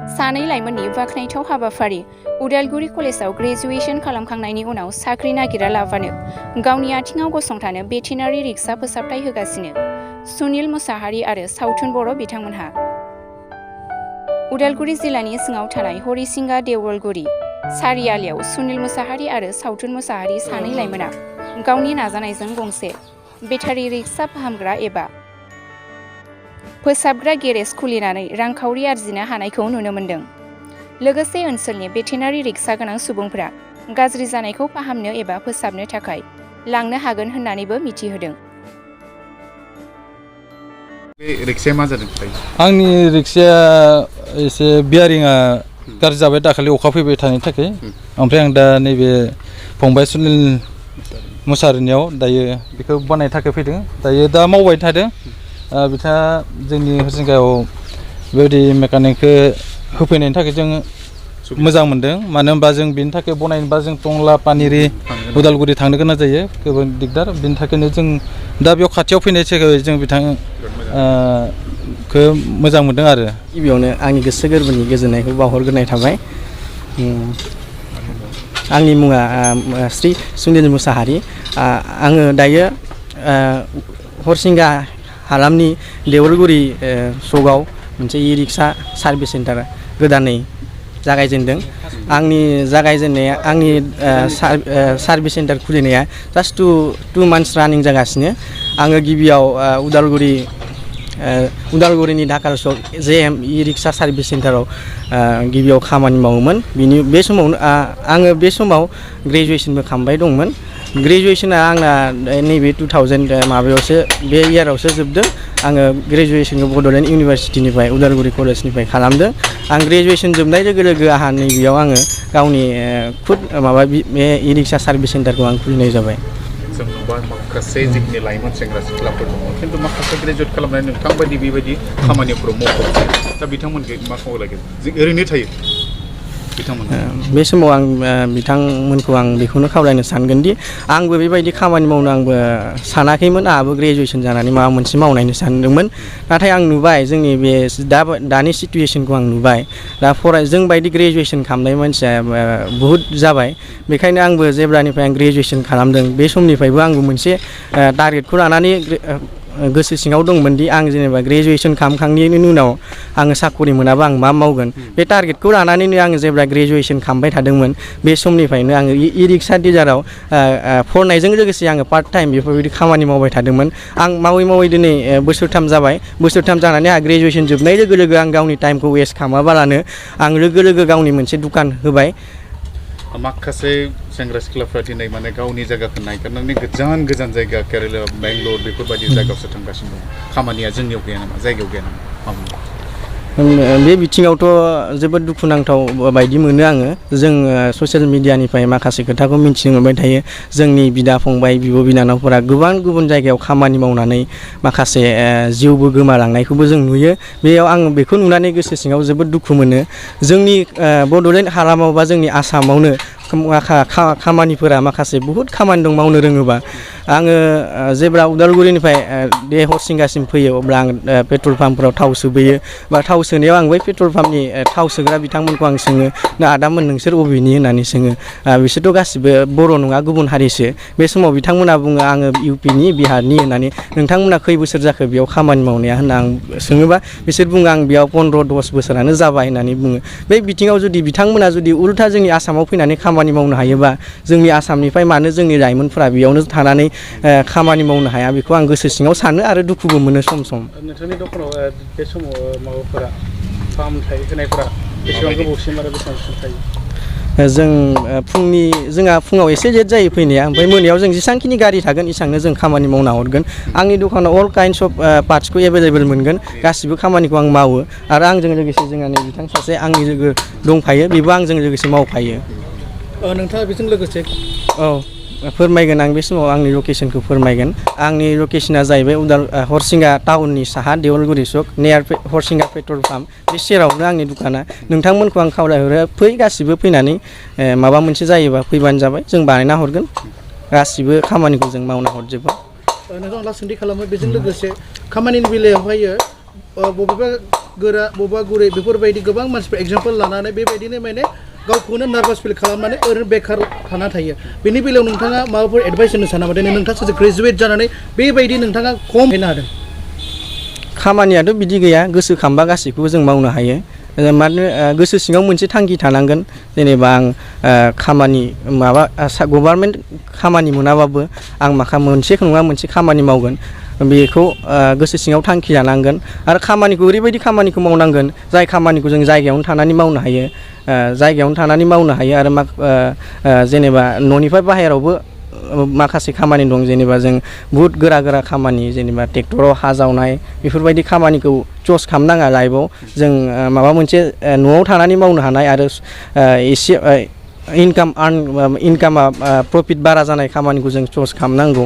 सानै लाइमोननि बाख्नायथाव हाबाफारि उदालगुरि कलेजाव ग्रेजुएशन खालामखांनायनि उनाव साख्रि नागिरालाबानो गावनि आथिङाव गसंथानो भेटेनारि रिक्सा फोसाबथाय होगासिनो सुनिल मुसाहारि आरो सावथुन बर' बिथांमोनहा। उदालगुरि जिल्लानि सिङाव थानाय हरिसिंगा देवलगुरि सारियालियाव सुनिल मुसाहारि आरो सावथुन मुसाहारि सानै लाइमोना गावनि नाजानायजों गंसे बेटारि रिक्सा फाहामग्रा एबा फोसाबग्रा गेरेज खुलिनानै रांखावरि आरजिनो हानायखौ नुनो मोन्दों। लोगोसे ओनसोलनि भेटेनारि रिक्सा गोनां सुबुंफोरा गाज्रि जानायखौ फाहामनो एबा फोसाबनो थाखाय लांनो हागोन होननानैबो मिथिहोदों। बे रिक्साया मा जादों? आंनि रिक्साया एसे बियारिंआ गाज्रि जाबाय दाखालि अखा फैबाय थानायनि थाखाय। ओमफ्राय आं दा नैबे फंबाय सुनिल मुसाहारिनियाव दायो बेखौ बानायनो थाखाय फैदों। दायो दा मावबाय थादों। बिथाङा जोंनि हरिसिंगायाव बेबायदि मेकानिकखौ होफैनायनि थाखाय जों मोजां मोनदों। मानो होनबा जों बेनि थाखाय बनायनोबा जों टंला पानेरि उदालगुरि थांनो गोनां जायो, गोबां दिगदार। बेनि थाखायनो जों दा बेयाव खाथियाव फैनाय थाखाय जों बिथांखौ मोजां मोनदों आरो। गिबियावनो आंनि गोसो गोरबोनि गोजोननायखौ बावहरग्रोनाय थाबाय। आंनि मुङा श्री सुनिल मुसाहारि। आङो दायो हरिसिंगा हालामनि देवलगुरि सकआव मोनसे इ रिक्सा सार्भिस सेन्टार गोदानै जागायजेनदों। आंनि जागायजेननाया आंनि service centre खुलिनाया just two months रानिं जागासिनो। आङो गिबियाव उदालगुरिनि ढाका सक JM इ रिक्सा सार्भिस सेन्टाराव गिबियाव खामानि मावोमोन। बे समावनो आङो बे समाव ग्रेजुवेसनबो खालामबाय दंमोन। ग्रेजुवेसना आंना नैबे 2000 माबायावसो बे इयारावसो जोबदों। आङो ग्रेजुवेसनखौ बड'लेण्ड इउनिभारसिटिनिफ्राय उदालगुरि कलेजनिफ्राय खालामदों। आं ग्रेजुवेसन जोबनाय लोगो लोगो आंहा नैबेयाव आङो गावनि खुद बे इ रिक्सा सार्भिस सेन्टारखौ आं खुलिनाय जाबाय। जों नुबाय माखासे जिखिनि लाइमोन सेंग्रा सिख्लाफोर दङ, खिन्थु माखासे ग्रेजुवेट खालामनाय नोंथांबायदि बेबायदि खामानिफोराव मुखुब। दा बिथांमोनखौ मा खालामो लागोन? जों ओरैनो थायो बिथांमोन। बे समाव आं बिथांमोनखौ आं बेखौनो खावलायनो सानगोन दि आंबो बेबायदि खामानि मावनो आंबो सानाखैमोन। आंहाबो ग्रेजुवेसन जानानै माबा मोनसे मावनायनो सानदोंमोन। नाथाय आं नुबाय जोंनि बे दानि सिटुवेसनखौ आं नुबाय। दा जोंबायदि ग्रेजुवेसन खालामनाय मानसिया बहुद जाबाय। बेखायनो आंबो जेब्लानिफ्राय आं ग्रेजुवेसन खालामदों बे समनिफ्रायबो आंबो मोनसे टारगेटखौ लानानै गोसो सिङाव दंमोन दि आं जेनेबा ग्रेजुवेसन खालामखांनायनि उनाव आङो साकरि मोनाबा आं मा मावगोन। बे टारगेटखौ लानानैनो आङो जेब्ला ग्रेजुवेसन खालामबाय थादोंमोन बे समनिफ्रायनो आङो इ रिक्सा डिलाराव फरायनायजों लोगोसे आङो पार्ट टाइम बेफोरबायदि खामानि मावबाय थादोंमोन। आं मावै मावै दिनै बोसोरथाम जाबाय। बोसोरथाम जानानै आंहा ग्रेजुवेसन जोबनाय लोगो लोगो आं गावनि टाइमखौ वेस्ट खालामाबालानो आं लोगो लोगो गावनि मोनसे दुखान होबाय। माखासे सेंग्रा सिख्लाफ्रा दिनै माने गावनि जायगाखौ नागिरनानै गोजान गोजान जायगा केरेला, बेंगलर बेफोरबायदि जायगायावसो थांगासिनो दं। खामानिया जोंनियाव गैया नामा, जायगायाव गैया नामा? बे बिथिङावथ' जोबोद दुखुनांथाव बायदि मोनो आङो। जों ससियेल मिडियानिफ्राय माखासे खोथाखौ मिथिनो मोनबाय थायो। जोंनि बिदा फंबाय बिब' बिनानावफोरा गोबां गुबुन जायगायाव खामानि मावनानै माखासे जिउबो गोमालांनायखौबो जों नुयो। बेयाव आं बेखौ नुनानै गोसो सिङाव जोबोद दुखु मोनो। जोंनि बड'लेण्ड हालामाव बा जोंनि आसामावनो खामानिफोरा माखासे बहुद खामानि दं मावनो रोङोबा। आङो जेब्ला उदालगुरिनिफ्राय बे हरिसिंगासिम फैयो अब्ला आं पेट्रल पाम्पफोराव थाव सोबोयो। बा थाव सोनायाव आं बै पेट्रल पाम्पनि थाव सोग्रा बिथांमोनखौ आं सोङो, आदामोन नोंसोर बबेनि होननानै सोङो। बिसोरथ' गासिबो बर' नङा, गुबुन हारिसो। बे समाव बिथांमोना बुङो आङो इउपिनि बिहारनि होननानै। नोंथांमोना खै बोसोर जाखो बेयाव खामानि मावनाया होनना आं सोङोबा बिसोर बुङो आं बेयाव 15-10 बोसोरानो जाबाय होननानै बुङो। बे बिथिङाव जुदि बिथांमोना जुदि उल्था जोंनि आसामाव फैनानै खामानि मावनो हायोबा जोंनि आसामनिफ्राय मानो जोंनि लाइमोनफोरा बेयावनो थानानै खामानि मावनो हाया, बेखौ आं गोसो सिङाव सानो आरो दुखुबो मोनो सम सम। नोंथांनि दखानाव बे समाव माबाफोरा फाहामथाय होनायफोरा बेसेबां गोबावसिम आरो बेसेबांसिम थायो? जोंहा फुङाव एसे लेट जायो फैनाया। ओमफ्राय मोनायाव जों जेसांखिनि गारि थागोन एसांनो जों खामानि मावना हरगोन। आंनि दखानाव अल काइन्डस अफ पार्ट्सखौ एभेलेबेल मोनगोन। गासिबो खामानिखौ आं मावो आरो आंजों लोगोसे जोंहा नै बिथां सासे आंनि लोगो दंफायो, बेबो आंजों लोगोसे मावफायो। नोंथाङा बेजों लोगोसे फोरमायगोन आं बे समाव आंनि लकेसनखौ फोरमायगोन। आंनि लकेसना जाहैबाय हरिसिंगा टाउननि साहा देवलगुरि सक नियार हरिसिंगा पेट्रल पाम्प, बे सेरावनो आंनि दुखाना। नोंथांमोनखौ आं खावलायहरो फै गासिबो फैनानै माबा मोनसे जायोबा फैबानो जाबाय, जों बानायना हरगोन। गासिबो खामानिखौ जों मावना हरजोबो। नोंथां लास्ट सोंथि खालामो बेजों लोगोसे खामानिनि बेलायावहाय बबेबा गोरा बबेबा गुरै बेफोरबायदि गोबां मानसिफोर एग्जाम्पल लानानै बेबायदिनो माने गावखौनो नार्भास फिल खालामनानै ओरैनो बेखार थाना थायो बेनि बेलायाव नोंथाङा माबाफोर एडभाइस होनो साना नामा नोंथाङा सासे ग्रेजुवेट जानानै बेबायदि नोंथाङा खम होनो हादों खामानियाथ' बिदि गैया गोसोखांबा गासैखौबो जों मावनो हायो मानो गोसो सिङाव मोनसे थांखि थानांगोन जेनेबा आं खामानि माबा गभार्नमेन्ट खामानि मोनाबाबो आं मोनसे नङा मोनसे खामानि मावगोन बेखौ गोसो सिङाव थांखि लानांगोन आरो खामानिखौ ओरैबायदि खामानिखौ मावनांगोन जाय खामानिखौ जों जायगायावनो थानानै मावनो हायो जायगायावनो थानानै मावनो हायो आरो जेनेबा न'निफ्राय बाहेरावबो माखासे खामानि दं जेनेबा जों बुहुत गोरा गोरा खामानि जेनेबा ट्रेक्टराव हा जावनाय बेफोरबायदि खामानिखौ चुज खालामनाङा लाइफआव जों माबा मोनसे न'आव थानानै मावनो हानाय आरो एसे इनकामा प्रफिट बारा जानाय खामानिखौ जों चुज खालामनांगौ